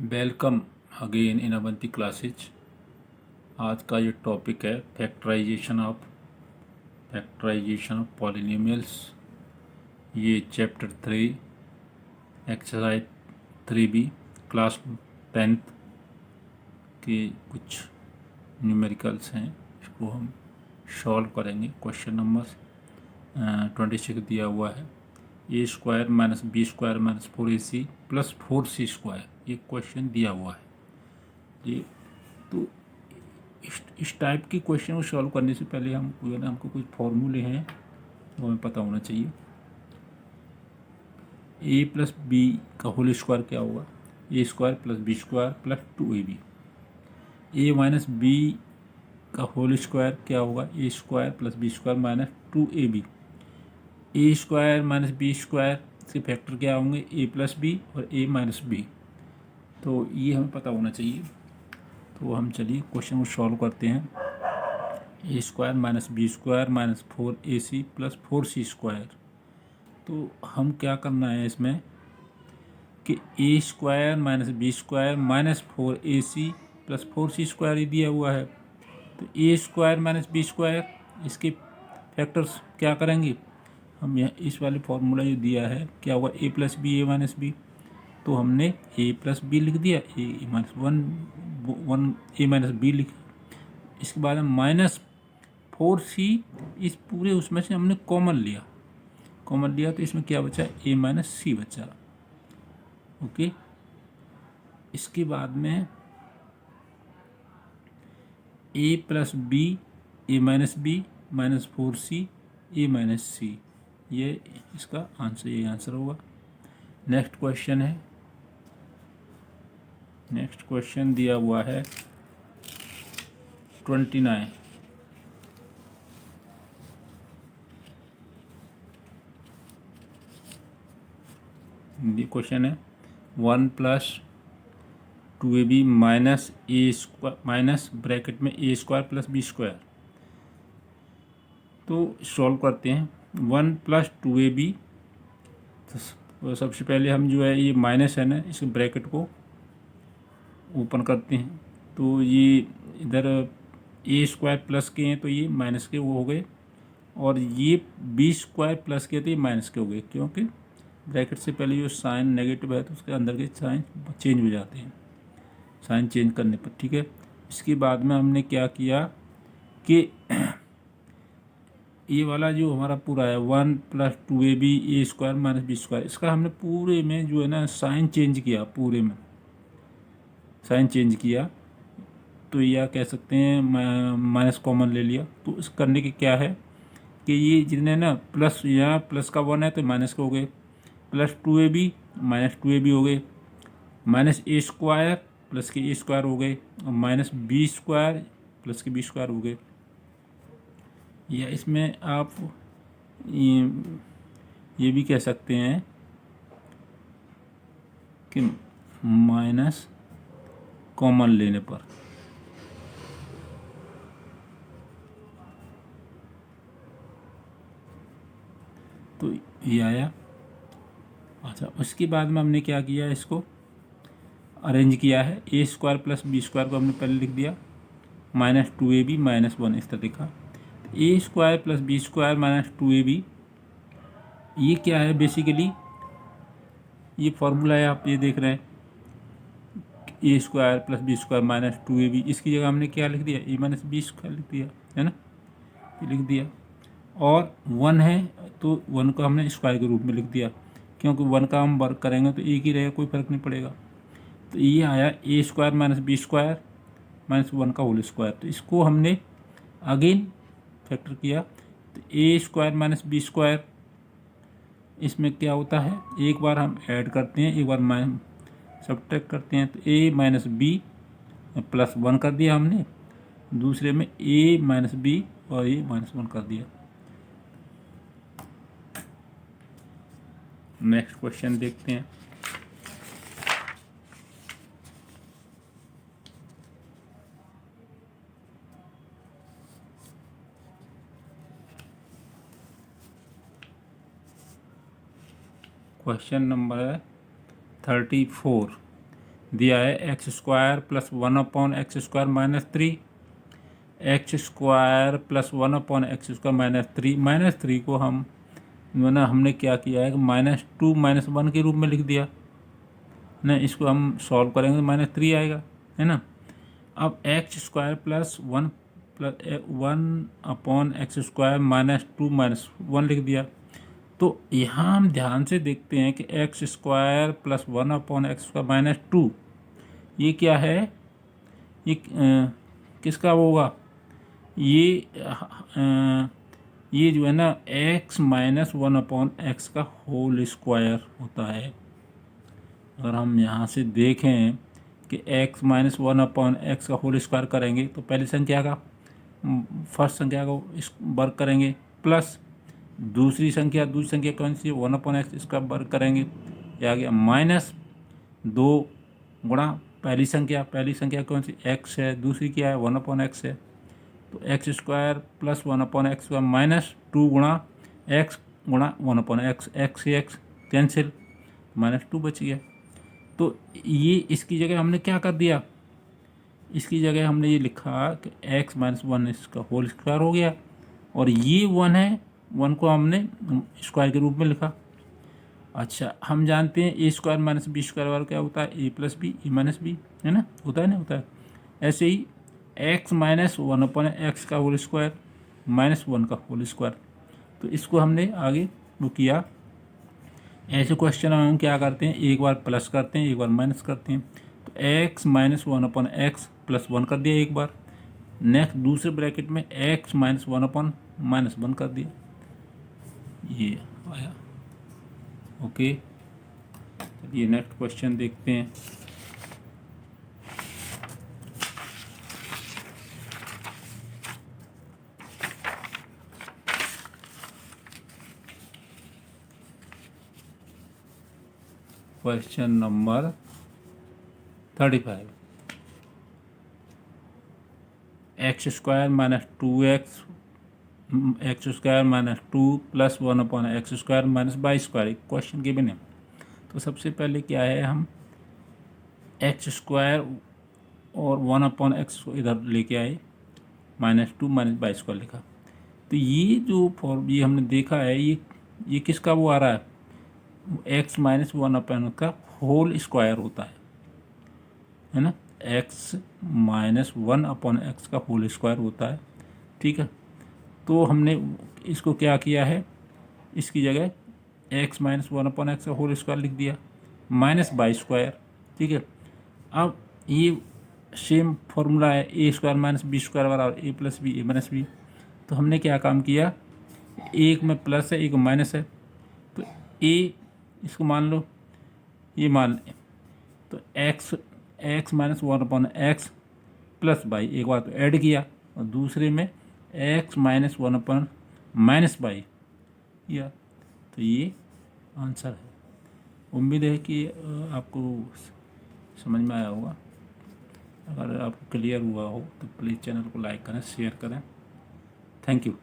Welcome again in Avanti classes. आज का ये टॉपिक है फैक्टराइजेशन ऑफ पॉलिनोमियल्स। ये chapter 3 exercise 3B class 10th के कुछ न्यूमेरिकल्स हैं। इसको हम सॉल्व करेंगे। क्वेश्चन नंबर 26 दिया हुआ है। a² - b² - 4ac + 4c²। ये क्वेश्चन दिया हुआ है। ये तो इस टाइप के क्वेश्चन को सॉल्व करने से पहले हमको कुछ फॉर्मूले हैं वो हमें पता होना चाहिए। a + b का होल स्क्वायर क्या होगा? a² + b² + 2ab। a - b का होल स्क्वायर क्या होगा? a² + b² - 2ab। a² - b² के फैक्टर क्या होंगे? a + b और a - b। तो ये हमें पता होना चाहिए। तो हम चलिए क्वेश्चन को सॉल्व करते हैं। a² - b² - 4ac + 4c²। तो हम क्या करना है इसमें कि a² - b² - 4ac + 4c² ही दिया हुआ है। तो a² - b² इसके फैक्टर्स क्या करेंगे? हम यहाँ इस वाले फॉर्मूला जो दिया है क्या हुआ? a + b a - b। तो हमने a + b लिख दिया, a - b लिख। इसके बाद हम -4c इस पूरे उसमें से हमने कॉमन लिया तो इसमें क्या बचा? a - c बचा। ओके। इसके बाद में a + b a - b -4c a - c। ये इसका आंसर, ये आंसर होगा। नेक्स्ट क्वेश्चन दिया हुआ है 29। ये क्वेश्चन है 1 + 2ab - ब्रैकेट में a² + b²। तो सॉल्व करते हैं। 1 + 2ab। तो सबसे पहले हम जो है ये माइनस है ना, इस ब्रैकेट को ओपन करते हैं। तो ये इधर a² प्लस के हैं तो ये माइनस के वो हो गए, और ये b² प्लस के तो ये माइनस के हो गए, क्योंकि ब्रैकेट से पहले जो साइन नेगेटिव है तो उसके अंदर के साइन चेंज हो जाते हैं साइन चेंज करने पर। ठीक है। इसके बाद में हमने क्या किया कि ये वाला जो हमारा पूरा है 1 + 2ab a² - b², इसका हमने पूरे में जो है ना साइन चेंज किया, पूरे में साइन चेंज किया। तो या कह सकते हैं माइनस कॉमन ले लिया। तो इस करने के क्या है कि ये जितने ना प्लस, यहाँ प्लस का 1 है तो माइनस के हो गए, +2ab -2ab हो गए, -a² प्लस के a² हो गए, और -b² प्लस के b² हो गए। या इसमें आप ये भी कह सकते हैं कि माइनस कॉमन लेने पर तो ये आया। अच्छा, उसके बाद में हमने क्या किया, इसको अरेंज किया है। a² + b² को हमने पहले लिख दिया, -2ab -1 इस तरह लिखा। a² + b² - 2ab ये क्या है? बेसिकली ये फॉर्मूला है, आप ये देख रहे हैं, a² + b² - 2ab। इसकी जगह हमने क्या लिख दिया? a - b² लिख दिया, है ना, ये लिख दिया। और 1 है तो 1 को हमने स्क्वायर के रूप में लिख दिया, क्योंकि 1 का हम वर्क करेंगे तो एक ही रहेगा, कोई फर्क नहीं पड़ेगा। तो ये आया a² - b² - 1 का होल स्क्वायर। तो इसको हमने अगेन फैक्टर किया तो a² - b² इसमें क्या होता है, एक बार हम ऐड करते हैं, एक बार सब्ट्रैक्ट करते हैं। तो a - b + 1 कर दिया हमने, दूसरे में a - b और a - 1 कर दिया। नेक्स्ट क्वेश्चन देखते हैं। Question number 34। दिया है x square plus 1/x² minus 3, x square plus 1/x² minus three को हमने क्या किया है कि -2 -1 के रूप में लिख दिया ना। इसको हम सॉल्व करेंगे तो -3 आएगा, है ना। अब एक्स स्क्वायर प्लस 1/x² -2 -1 लिख दिया। तो यहाँ हम ध्यान से देखते हैं कि एक्स स्क्वायर प्लस 1/x² -2 ये क्या है, ये किसका होगा, ये जो है ना x - 1/x का होल स्क्वायर होता है। अगर हम यहाँ से देखें कि x - 1/x का होल स्क्वायर करेंगे तो पहली संख्या का फर्स्ट संख्या को इस वर्ग करेंगे, प्लस दूसरी संख्या कौन सी है 1/x, इसका वर्ग करेंगे, ये आ गया -2 गुणा पहली संख्या कौन सी x है, दूसरी क्या है 1/x है, तो एक्स स्क्वायर प्लस 1/x² -2 गुणा x गुणा 1/x, x से x कैंसिल, -2 बच गया। तो ये इसकी जगह हमने क्या कर दिया, इसकी जगह हमने ये लिखा कि x - 1 इसका होल स्क्वायर हो गया, और ये 1 है, 1 को हमने स्क्वायर के रूप में लिखा। अच्छा, हम जानते हैं a² - b² वाला क्या होता है, a + b a - b, है ना, होता है ना, होता है। ऐसे ही x - 1/x का होल स्क्वायर -1 का होल स्क्वायर, तो इसको हमने आगे वो किया। ऐसे क्वेश्चन में हम क्या करते हैं, एक बार प्लस करते हैं, एक बार माइनस करते हैं। तो x - 1/x + 1 कर दिया एक बार, नेक्स्ट दूसरे ब्रैकेट में x - 1/-1 कर दिया, ये आया। ओके, चलिए नेक्स्ट क्वेश्चन देखते हैं। Question number 35, x² - 2x x² - 2 + 1/x² - y², एक क्वेश्चन गिवन है। तो सबसे पहले क्या है, हम x² और 1/x को इधर लेके आए, -2 - y² लिखा। तो ये जो ये हमने देखा है, ये किसका वो आ रहा है, x - 1/x का होल स्क्वायर होता है ना, x - 1/x का होल स्क्वायर होता है, ठीक है। तो हमने इसको क्या किया है, इसकी जगह x - 1/x का होल स्क्वायर लिख दिया -y², ठीक है। अब ये सेम फॉर्मूला है a² - b² वाला, और a + b a - b। तो हमने क्या काम किया, एक में प्लस है एक में माइनस है, तो a इसको मान लो, ये मान लें, तो x - 1/x + y एक बार तो ऐड किया, और दूसरे में x - 1/-y किया, तो ये आंसर है। उम्मीद है कि आपको समझ में आया होगा। अगर आपको क्लियर हुआ हो तो प्लीज़ चैनल को लाइक करें, शेयर करें। Thank you.